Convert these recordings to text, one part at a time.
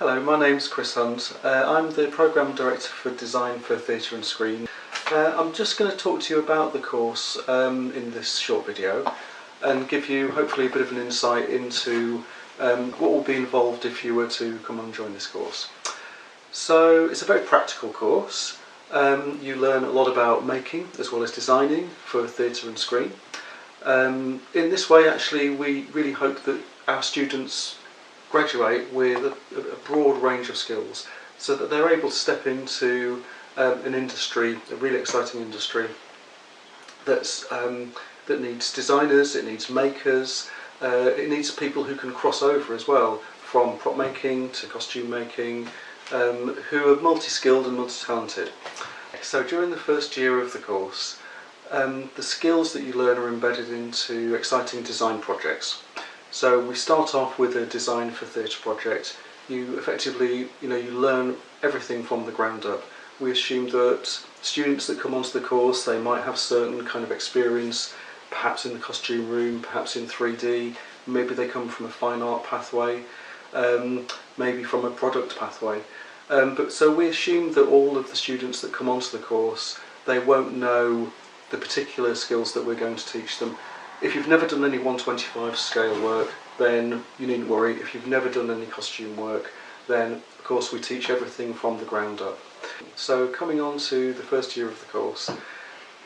Hello, my name's Chris Hunt. I'm the Programme Director for Design for Theatre and Screen. I'm just going to talk to you about the course in this short video and give you hopefully a bit of an insight into what will be involved if you were to come and join this course. So it's a very practical course. You learn a lot about making as well as designing for theatre and screen. In this way actually we really hope that our students graduate with a broad range of skills so that they're able to step into an industry, a really exciting industry that needs designers, it needs makers, it needs people who can cross over as well, from prop making to costume making, who are multi-skilled and multi-talented. So during the first year of the course, the skills that you learn are embedded into exciting design projects. So we start off with a design for theatre project. You effectively, you learn everything from the ground up. We assume that students that come onto the course, they might have certain kind of experience, perhaps in the costume room, perhaps in 3D, maybe they come from a fine art pathway, maybe from a product pathway. So we assume that all of the students that come onto the course, they won't know the particular skills that we're going to teach them. If you've never done any 1/25 scale work, then you needn't worry. If you've never done any costume work, then of course we teach everything from the ground up. So coming on to the first year of the course,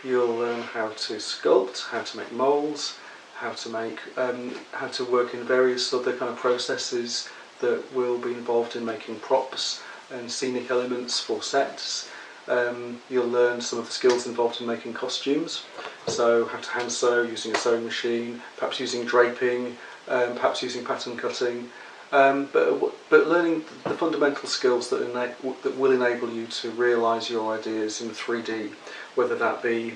you'll learn how to sculpt, how to make moulds, how to work in various other kind of processes that will be involved in making props and scenic elements for sets. You'll learn some of the skills involved in making costumes, so how to hand sew using a sewing machine, perhaps using draping, perhaps using pattern cutting, but learning the fundamental skills that will enable you to realise your ideas in 3D, whether that be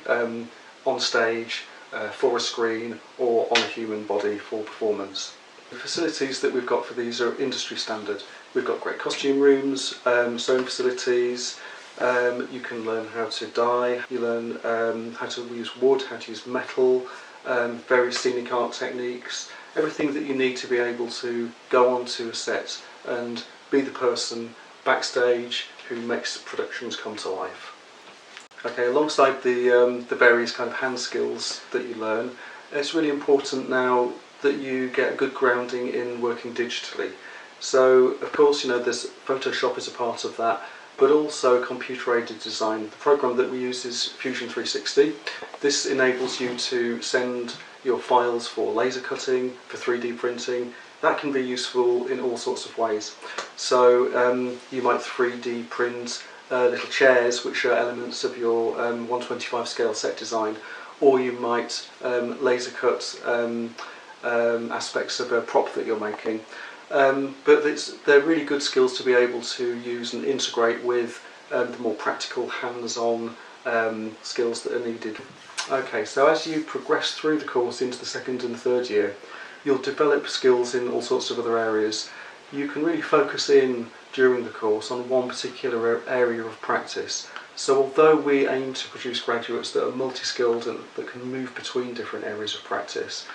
on stage, for a screen, or on a human body for performance. The facilities that we've got for these are industry standard. We've got great costume rooms, sewing facilities. You can learn how to dye, you learn how to use wood, how to use metal, various scenic art techniques, everything that you need to be able to go onto a set and be the person backstage who makes productions come to life. Okay, alongside the various kind of hand skills that you learn, it's really important now that you get a good grounding in working digitally. So of course, there's Photoshop is a part of that, but also computer-aided design. The program that we use is Fusion 360. This enables you to send your files for laser cutting, for 3D printing. That can be useful in all sorts of ways. So you might 3D print little chairs, which are elements of your 1/25 scale set design, or you might laser cut aspects of a prop that you're making. But they're really good skills to be able to use and integrate with the more practical hands-on skills that are needed. Okay, so as you progress through the course into the second and third year, you'll develop skills in all sorts of other areas. You can really focus in during the course on one particular area of practice. So although we aim to produce graduates that are multi-skilled and that can move between different areas of practice,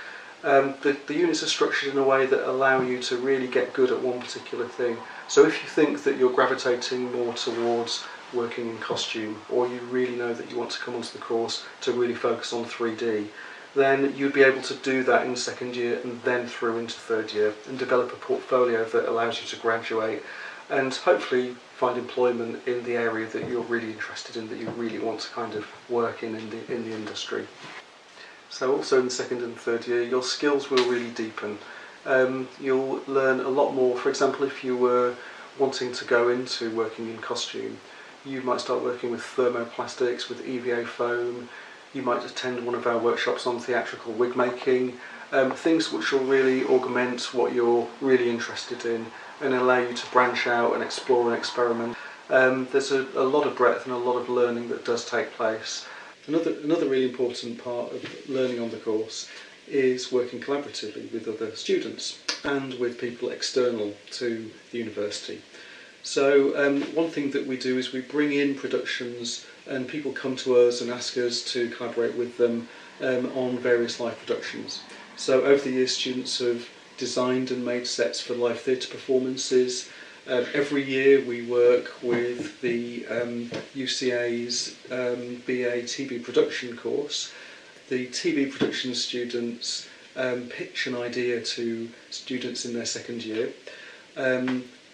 the units are structured in a way that allow you to really get good at one particular thing. So if you think that you're gravitating more towards working in costume, or you really know that you want to come onto the course to really focus on 3D, then you'd be able to do that in second year and then through into third year and develop a portfolio that allows you to graduate and hopefully find employment in the area that you're really interested in, that you really want to kind of work in the industry. So also in the second and third year, your skills will really deepen. You'll learn a lot more. For example, if you were wanting to go into working in costume, you might start working with thermoplastics, with EVA foam. You might attend one of our workshops on theatrical wig making, things which will really augment what you're really interested in and allow you to branch out and explore and experiment. There's a lot of breadth and a lot of learning that does take place. Another really important part of learning on the course is working collaboratively with other students and with people external to the university. So one thing that we do is we bring in productions and people come to us and ask us to collaborate with them on various live productions. So over the years students have designed and made sets for live theatre performances, Every year we work with the UCA's BA TV production course. The TV production students pitch an idea to students in their second year.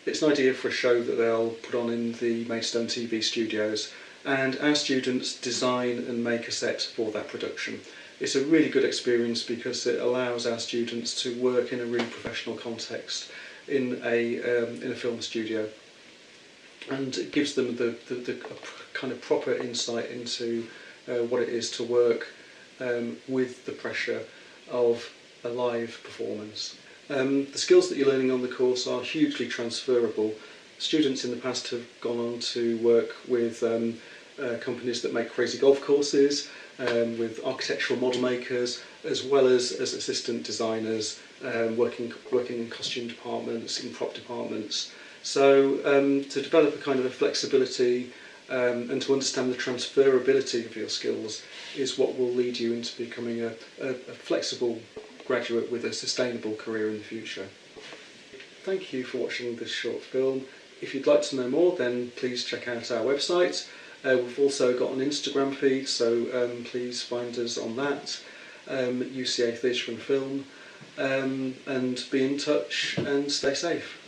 It's an idea for a show that they'll put on in the Maidstone TV Studios, and our students design and make a set for that production. It's a really good experience because it allows our students to work in a really professional context in a film studio, and it gives them the kind of proper insight into what it is to work with the pressure of a live performance. The skills that you're learning on the course are hugely transferable. Students in the past have gone on to work with companies that make crazy golf courses, with architectural model makers, as well as assistant designers, working in costume departments, in prop departments. So to develop a kind of a flexibility and to understand the transferability of your skills is what will lead you into becoming a flexible graduate with a sustainable career in the future. Thank you for watching this short film. If you'd like to know more, then please check out our website. We've also got an Instagram feed, so please find us on that, UCA Theatre and Film, and be in touch and stay safe.